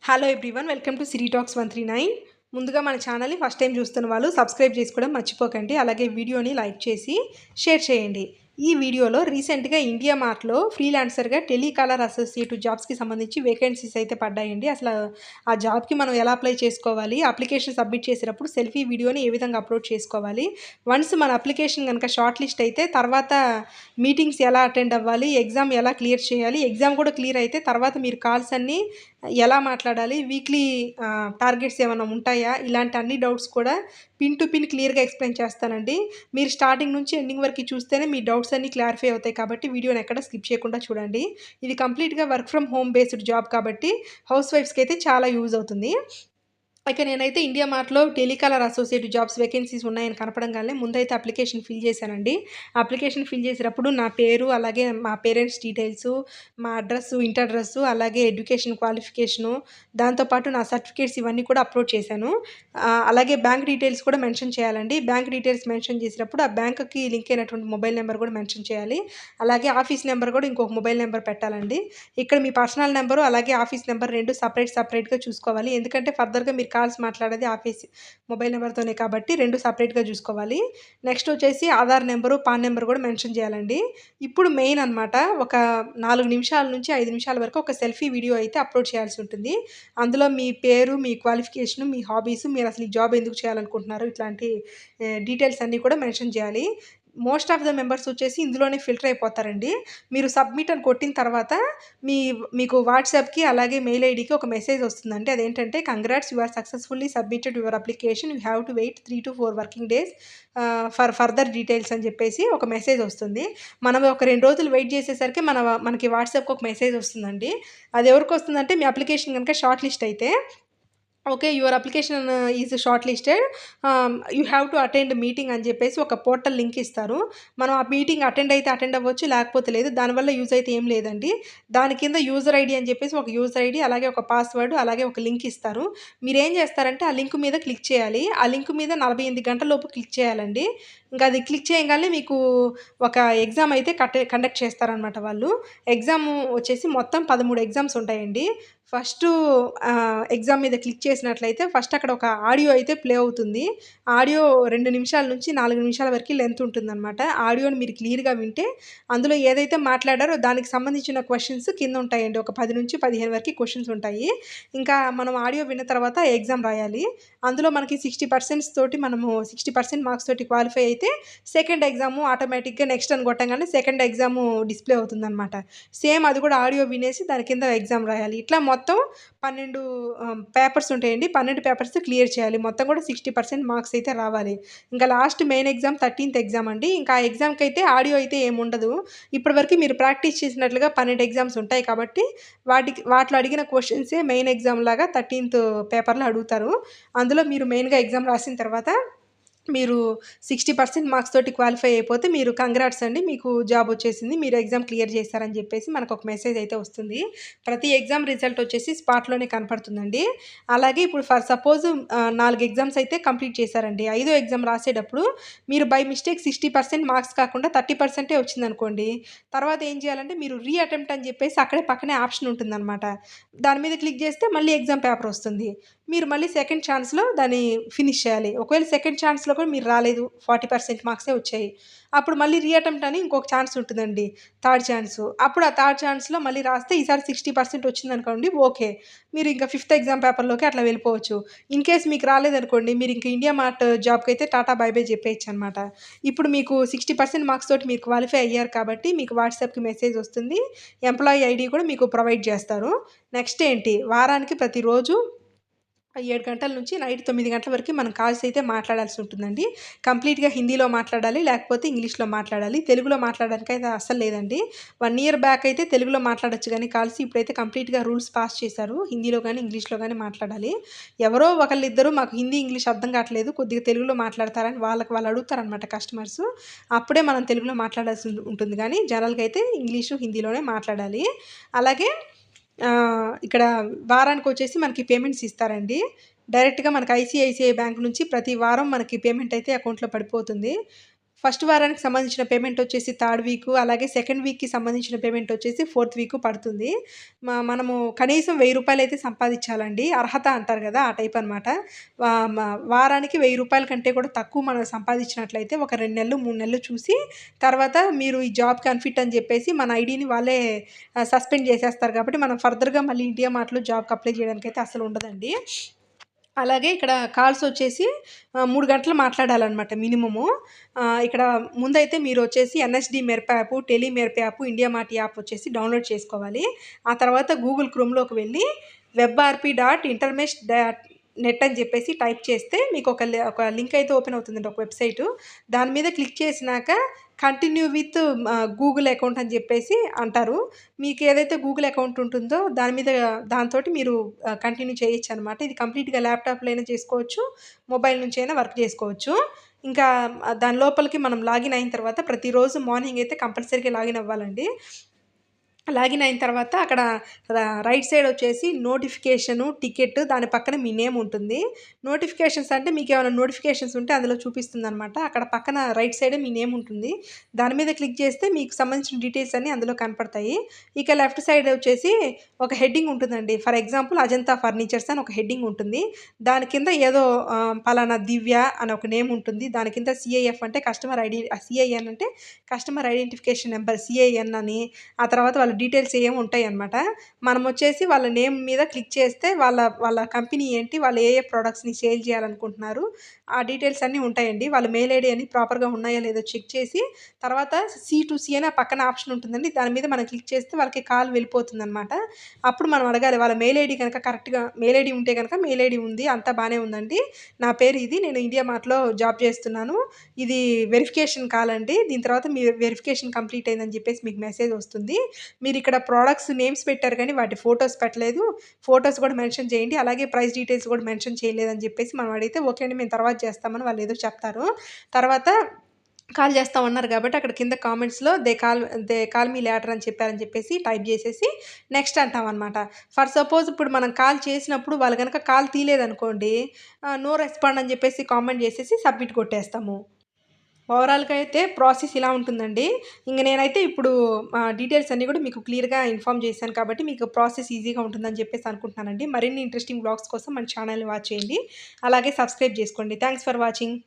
Hello everyone, welcome to Siri talks 139. ముందుగా మన ఛానల్ని ఫస్ట్ టైం చూస్తున్న వాళ్ళు సబ్స్క్రైబ్ చేసుకోవడం మర్చిపోకండి. అలాగే వీడియోని లైక్ చేసి షేర్ చేయండి. ఈ వీడియోలో రీసెంట్గా ఇండియా మార్ట్లో ఫ్రీలాన్సర్గా టెలికాలర్ అసోసియేట్ జాబ్స్కి సంబంధించి వేకెన్సీస్ అయితే పడ్డాయండి. అసలు ఆ జాబ్కి మనం ఎలా అప్లై చేసుకోవాలి, అప్లికేషన్ సబ్మిట్ చేసేటప్పుడు సెల్ఫీ వీడియోని ఏ విధంగా అప్లోడ్ చేసుకోవాలి, వన్స్ మన అప్లికేషన్ కనుక షార్ట్ లిస్ట్ అయితే తర్వాత మీటింగ్స్ ఎలా అటెండ్ అవ్వాలి, ఎగ్జామ్ ఎలా క్లియర్ చేయాలి, ఎగ్జామ్ కూడా క్లియర్ అయితే తర్వాత మీరు కాల్స్ అన్నీ ఎలా మాట్లాడాలి, వీక్లీ టార్గెట్స్ ఏమైనా ఉంటాయా, ఇలాంటి అన్ని డౌట్స్ కూడా పిన్ టు పిన్ క్లియర్గా ఎక్స్ప్లెయిన్ చేస్తానండి. మీరు స్టార్టింగ్ నుంచి ఎండింగ్ వరకు చూస్తేనే మీ డౌట్స్ అన్నీ క్లారిఫై అవుతాయి కాబట్టి వీడియోని ఎక్కడ స్కిప్ చేయకుండా చూడండి. ఇది కంప్లీట్గా work from home based job కాబట్టి హౌస్ వైఫ్స్కి అయితే చాలా యూజ్ అవుతుంది. ఇక నేనైతే ఇండియా మార్ట్‌లో టెలికాలర్ అసోసియేట్ జాబ్స్ వేకెన్సీస్ ఉన్నాయని కనపడంగానే ముందైతే అప్లికేషన్ ఫిల్ చేశానండి. అప్లికేషన్ ఫిల్ చేసేటప్పుడు నా పేరు, అలాగే మా పేరెంట్స్ డీటెయిల్సు, మా అడ్రస్సు, ఇంటి అడ్రస్సు, అలాగే ఎడ్యుకేషన్ క్వాలిఫికేషను, దాంతో పాటు నా సర్టిఫికేట్స్ ఇవన్నీ కూడా అప్లోడ్ చేశాను. అలాగే బ్యాంక్ డీటెయిల్స్ కూడా మెన్షన్ చేయాలండి. బ్యాంక్ డీటెయిల్స్ మెన్షన్ చేసినప్పుడు ఆ బ్యాంక్‌కి లింక్ అయినటువంటి మొబైల్ నెంబర్ కూడా మెన్షన్ చేయాలి. అలాగే ఆఫీస్ నెంబర్ కూడా ఇంకొక మొబైల్ నెంబర్ పెట్టాలండి. ఇక్కడ మీ పర్సనల్ నెంబరు అలాగే ఆఫీస్ నెంబర్ 2 సెపరేట్‌గా చూసుకోవాలి. ఎందుకంటే ఫర్దర్‌గా మీరు కాల్స్ మాట్లాడేది ఆఫీస్ మొబైల్ నెంబర్‌తోనే కాబట్టి 2 సెపరేట్‌గా చూసుకోవాలి. నెక్స్ట్ వచ్చేసి ఆధార్ నెంబరు, పాన్ నెంబర్ కూడా మెన్షన్ చేయాలండి. ఇప్పుడు మెయిన్ అనమాట, ఒక 4 నిమిషాల నుంచి 5 నిమిషాల వరకు ఒక సెల్ఫీ వీడియో అయితే అప్లోడ్ చేయాల్సి ఉంటుంది. అందులో మీ పేరు, మీ క్వాలిఫికేషను, మీ హాబీసు, మీరు అసలు ఈ జాబ్ ఎందుకు చేయాలనుకుంటున్నారు, ఇట్లాంటి డీటెయిల్స్ అన్నీ కూడా మెన్షన్ చేయాలి. మోస్ట్ ఆఫ్ ద మెంబర్స్ వచ్చేసి ఇందులోనే ఫిల్టర్ అయిపోతారండి. మీరు సబ్మిట్ అని కొట్టిన తర్వాత మీకు వాట్సాప్‌కి అలాగే మెయిల్ ఐడీకి ఒక మెసేజ్ వస్తుందండి. అదేంటంటే, congrats, you are successfully submitted your application, you have to wait 3-4 working days for further details అని చెప్పేసి ఒక మెసేజ్ వస్తుంది. మనం ఒక 2 రోజులు వెయిట్ చేసేసరికి మనకి వాట్సాప్‌కి ఒక మెసేజ్ వస్తుందండి. అది ఎవరికి వస్తుందంటే, మీ అప్లికేషన్ గనుక షార్ట్ లిస్ట్ అయితే, okay, your application is short listed, you have to attend meeting అని చెప్పేసి ఒక పోర్టల్ లింక్ ఇస్తారు. మనం ఆ మీటింగ్ అటెండ్ అయితే అటెండ్ అవ్వచ్చు, లేకపోతే లేదు. దానివల్ల యూజ్ అయితే ఏం లేదండి. దాని కింద యూజర్ ఐడి అని చెప్పేసి ఒక యూజర్ ఐడి, అలాగే ఒక పాస్వర్డ్, అలాగే ఒక లింక్ ఇస్తారు. మీరేం చేస్తారంటే ఆ లింక్ మీద క్లిక్ చేయాలి. ఆ లింక్ మీద 48 గంటల లోపు క్లిక్ చేయాలండి. ఇంకా అది క్లిక్ చేయంగానే మీకు ఒక ఎగ్జామ్ అయితే కండక్ట్ చేస్తారనమాట వాళ్ళు. ఎగ్జామ్ వచ్చేసి మొత్తం 13 ఎగ్జామ్స్ ఉంటాయండి. ఫస్టు ఎగ్జామ్ మీద క్లిక్ చేసినట్లయితే ఫస్ట్ అక్కడ ఒక ఆడియో అయితే ప్లే అవుతుంది. ఆడియో 2 నిమిషాల నుంచి 4 నిమిషాల వరకి లెంత్ ఉంటుందనమాట. ఆడియోని మీరు క్లియర్‌గా వింటే అందులో ఏదైతే మాట్లాడారో దానికి సంబంధించిన క్వెషన్స్ కింద ఉంటాయండి. ఒక 10-15 వరకి క్వెషన్స్ ఉంటాయి. ఇంకా మనం ఆడియో విన్న తర్వాత ఎగ్జామ్ రాయాలి. అందులో మనకి 60% తోటి మనము 60% మార్క్స్ తోటి క్వాలిఫై అయితే సెకండ్ ఎగ్జాము ఆటోమేటిక్‌గా నెక్స్ట్ అని కొట్టంగానే సెకండ్ ఎగ్జాము డిస్‌ప్లే అవుతుందనమాట. సేమ్ అది కూడా ఆడియో వినేసి దాని కింద ఎగ్జామ్ రాయాలి. ఇట్లా మొత్తం 12 పేపర్స్ ఉంటాయండి. 12 పేపర్స్ క్లియర్ చేయాలి. మొత్తం కూడా 60% మార్క్స్ అయితే రావాలి. ఇంకా లాస్ట్ మెయిన్ ఎగ్జామ్ 13థ్ ఎగ్జామ్ అండి. ఇంకా ఆ ఎగ్జామ్‌కైతే ఆడియో అయితే ఏముండదు. ఇప్పటివరకు మీరు ప్రాక్టీస్ చేసినట్లుగా 12 ఎగ్జామ్స్ ఉంటాయి కాబట్టి వాటిలో అడిగిన క్వెషన్సే మెయిన్ ఎగ్జామ్ లాగా 13థ్ పేపర్‌లో అడుగుతారు. అందులో మీరు మెయిన్‌గా ఎగ్జామ్ రాసిన తర్వాత మీరు 60% మార్క్స్ తోటి క్వాలిఫై అయిపోతే మీరు కంగ్రాట్స్ అండి, మీకు జాబ్ వచ్చేసింది, మీరు ఎగ్జామ్ క్లియర్ చేశారని చెప్పేసి మనకొక మెసేజ్ అయితే వస్తుంది. ప్రతి ఎగ్జామ్ రిజల్ట్ వచ్చేసి స్పాట్‌లోనే కనపడుతుందండి. అలాగే ఇప్పుడు ఫర్ సపోజ్ 4 ఎగ్జామ్స్ అయితే కంప్లీట్ చేశారండి. ఐదో ఎగ్జామ్ రాసేటప్పుడు మీరు బై మిస్టేక్ 60% మార్క్స్ కాకుండా 30% వచ్చిందనుకోండి, తర్వాత ఏం చేయాలంటే మీరు అటెంప్ట్ అని చెప్పేసి అక్కడే పక్కనే ఆప్షన్ ఉంటుందనమాట. దాని మీద క్లిక్ చేస్తే మళ్ళీ ఎగ్జామ్ పేపర్ వస్తుంది. మీరు మళ్ళీ సెకండ్ ఛాన్స్‌లో దాన్ని ఫినిష్ చేయాలి. ఒకవేళ సెకండ్ ఛాన్స్‌లో కూడా మీరు రాలేదు, 40% మార్క్సే వచ్చాయి. అప్పుడు మళ్ళీ అటెంప్ట్ అని ఇంకొక ఛాన్స్ ఉంటుందండి. Third chance. అప్పుడు ఆ థర్డ్ ఛాన్స్‌లో మళ్ళీ రాస్తే ఈసారి 60% వచ్చిందనుకోండి, ఓకే, మీరు ఇంకా ఫిఫ్త్ ఎగ్జామ్ పేపర్‌లోకి అట్లా వెళ్ళిపోవచ్చు. ఇన్ కేస్ మీకు రాలేదనుకోండి, మీరు ఇంక ఇండియా మార్ట్ జాబ్‌కైతే టాటా బై బై చెప్పేయొచ్చనమాట. ఇప్పుడు మీకు 60% మార్క్స్ తోటి మీరు క్వాలిఫై అయ్యారు కాబట్టి మీకు వాట్సాప్‌కి మెసేజ్ వస్తుంది. ఎంప్లాయీ ఐడీ కూడా మీకు ప్రొవైడ్ చేస్తారు. నెక్స్ట్ ఏంటి, వారానికి ప్రతిరోజు 7 గంటల నుంచి నైట్ 9 గంటల వరకు మనం కాల్స్ అయితే మాట్లాడాల్సి ఉంటుందండి. కంప్లీట్‌గా హిందీలో మాట్లాడాలి, లేకపోతే ఇంగ్లీష్‌లో మాట్లాడాలి. తెలుగులో మాట్లాడడానికైతే అస్సలు లేదండి. 1 ఇయర్ బ్యాక్ అయితే తెలుగులో మాట్లాడొచ్చు గానీ కాల్స్, ఇప్పుడైతే కంప్లీట్‌గా రూల్స్ పాస్ చేశారు. హిందీలో గానీ, ఇంగ్లీష్‌లో గానీ మాట్లాడాలి. ఎవరో ఒకళ్ళిద్దరు మాకు హిందీ, ఇంగ్లీష్ అర్థం కావట్లేదు, కొద్దిగా తెలుగులో మాట్లాడతారని వాళ్ళు అడుగుతారనమాట కస్టమర్సు. అప్పుడే మనం తెలుగులో మాట్లాడాల్సి ఉంటుంది గానీ జనరల్‌గా అయితే ఇంగ్లీషు, హిందీలోనే మాట్లాడాలి. అలాగే ఇక్కడ వారానికొచ్చేసి మనకి పేమెంట్స్ ఇస్తారండి. డైరెక్ట్‌గా మనకి ఐసీఐసీఐ బ్యాంక్ నుంచి ప్రతి వారం మనకి పేమెంట్ అయితే అకౌంట్‌లో పడిపోతుంది. ఫస్ట్ వారానికి సంబంధించిన పేమెంట్ వచ్చేసి థర్డ్ వీకు, అలాగే సెకండ్ వీక్‌కి సంబంధించిన పేమెంట్ వచ్చేసి ఫోర్త్ వీకు పడుతుంది. మనము కనీసం రూ. 1000 అయితే సంపాదించాలండి. అర్హత అంటారు గదా! ఆ టైప్ అనమాట. వా మ వారానికి రూ. 1000 కంటే కూడా తక్కువ మనం సంపాదించినట్లయితే ఒక 2 నెలలు, 3 నెలలు చూసి తర్వాత మీరు ఈ జాబ్‌కి అన్‌ఫిట్ అని జెప్పేసి మన ఐడీని వాళ్ళే సస్పెండ్ జేసేస్తారు కాబట్టి మనం ఫర్దర్‌గా మళ్ళీ ఇండియా మార్ట్‌లో జాబ్‌కి అప్లై చేయడానికైతే అస్సలు ఉండదండి. అలాగే ఇక్కడ కాల్స్ వచ్చేసి 3 గంటలు మాట్లాడాలనమాట మినిమము. ఇక్కడ ముందైతే మీరొచ్చేసి ఎన్ఎస్‌డి మెర్ప్ యాపు, టెలి మెర్ప్ యాపు, ఇండియా మార్ట్ యాప్ వచ్చేసి డౌన్‌లోడ్ చేసుకోవాలి. ఆ తర్వాత గూగుల్ క్రోమ్‌లోకి వెళ్ళి webRP.intermesh.net అని చెప్పేసి టైప్ చేస్తే మీకు ఒక లింక్ అయితే ఓపెన్ అవుతుందండి, ఒక వెబ్‌సైటు. దాని మీద క్లిక్ చేసినాక కంటిన్యూ విత్ గూగుల్ అకౌంట్ అని జెప్పేసి అంటారు. మీకు ఏదైతే గూగుల్ అకౌంట్ ఉంటుందో దాంతోటి మీరు కంటిన్యూ చేయొచ్చనమాట. ఇది కంప్లీట్‌గా ల్యాప్‌టాప్‌లో అయినా చేసుకోవచ్చు, మొబైల్ నుంచైనా వర్క్ చేసుకోవచ్చు. ఇంకా దాని లోపలికి మనం లాగిన్ అయిన తర్వాత ప్రతిరోజు మార్నింగ్ అయితే కంపల్సరీగా లాగిన్ అవ్వాలండి. లాగిన్ అయిన తర్వాత అక్కడ రైట్ సైడ్ వచ్చేసి నోటిఫికేషను, టికెట్ దాని పక్కన మీ నేమ్ ఉంటుంది. నోటిఫికేషన్స్ అంటే మీకేమైనా నోటిఫికేషన్స్ ఉంటే అందులో చూపిస్తుందనమాట. అక్కడ పక్కన రైట్ సైడే మీ నేమ్ ఉంటుంది. దాని మీద క్లిక్ చేస్తే మీకు సంబంధించిన డీటెయిల్స్ అన్నీ అందులో కనపడతాయి. ఇక లెఫ్ట్ సైడ్ వచ్చేసి ఒక హెడ్డింగ్ ఉంటుందండి. ఫర్ ఎగ్జాంపుల్ అజంతా ఫర్నిచర్స్ అని ఒక హెడ్డింగ్ ఉంటుంది. దాని కింద ఏదో పలానా దివ్య అని ఒక నేమ్ ఉంటుంది. దాని కింద సిఐఎఫ్ అంటే సిఐఎన్ అంటే కస్టమర్ ఐడెంటిఫికేషన్ నెంబర్ సిఐఎన్ అని, ఆ తర్వాత వాళ్ళ డీటెయిల్స్ ఏమో ఉంటాయన్నమాట. మనమొచ్చేసి వాళ్ళ నేమ్ మీద క్లిక్ చేస్తే వాళ్ళ కంపెనీ ఏంటి, వాళ్ళు ఏ ప్రొడక్ట్స్‌ని సేల్ చేయాలనుకుంటున్నారు, ఆ డీటెయిల్స్ అన్నీ ఉంటాయండి. వాళ్ళ మెయిల్ ఐడీ అన్నీ ప్రాపర్‌గా ఉన్నాయో లేదో చెక్ చేసి, తర్వాత సి2సి అని ఆ పక్కన ఆప్షన్ ఉంటుందండి. దాని మీద మనం క్లిక్ చేస్తే వాళ్ళకి కాల్ వెళ్ళిపోతుందనమాట. అప్పుడు మనం అడగాలి వాళ్ళ మెయిల్ ఐడీ గనక కరెక్ట్‌గా మెయిల్ ఐడీ ఉంటే గనక మెయిల్ ఐడీ ఉంది, అంతా బానే ఉందండి. నా పేరు ఇది. నేను ఇండియా మార్ట్‌లో జాబ్ చేస్తున్నాను. ఇది వెరిఫికేషన్ కాల్ అండి. దీని తర్వాత మీ వెరిఫికేషన్ కంప్లీట్ అయిందని చెప్పేసి మీకు మెసేజ్ వస్తుంది. మీరిక్కడ ప్రొడక్ట్స్ నేమ్స్ పెట్టారు కానీ వాటి ఫోటోస్ పెట్టలేదు. ఫోటోస్ కూడా మెన్షన్ చేయండి. అలాగే ప్రైస్ డీటెయిల్స్ కూడా మెన్షన్ చేయలేదని చెప్పేసి మనం అడిగితే, ఓకే అండి మేము తర్వాత చేస్తామని వాళ్ళేదో చెప్తారు. తర్వాత కాల్ చేస్తామన్నారు కాబట్టి అక్కడ కింద కామెంట్స్‌లో దే కాల్ మీ లేటర్ అని చెప్పారని చెప్పేసి టైప్ చేసేసి నెక్స్ట్ అంటామనమాట. ఫర్ సపోజ్ ఇప్పుడు మనం కాల్ చేసినప్పుడు వాళ్ళు గనక కాల్ తీయలేదనుకోండి, నో రెస్పాండ్ అని చెప్పేసి కామెంట్ చేసేసి సబ్మిట్ కొట్టేస్తాము. ఓవరాల్‌గా అయితే ప్రాసెస్ ఇలా ఉంటుందండి. నేనైతే ఇప్పుడు డీటెయిల్స్ అన్నీ కూడా మీకు క్లియర్‌గా ఇన్ఫార్మ్ చేశాను కాబట్టి మీకు ప్రాసెస్ ఈజీగా ఉంటుందని చెప్పేసి అనుకుంటున్నానండి. మరిన్ని ఇంట్రెస్టింగ్ వ్లాగ్స్ కోసం మన ఛానల్‌ని వాచ్ చేయండి. అలాగే సబ్స్క్రైబ్ చేసుకోండి. Thanks for watching.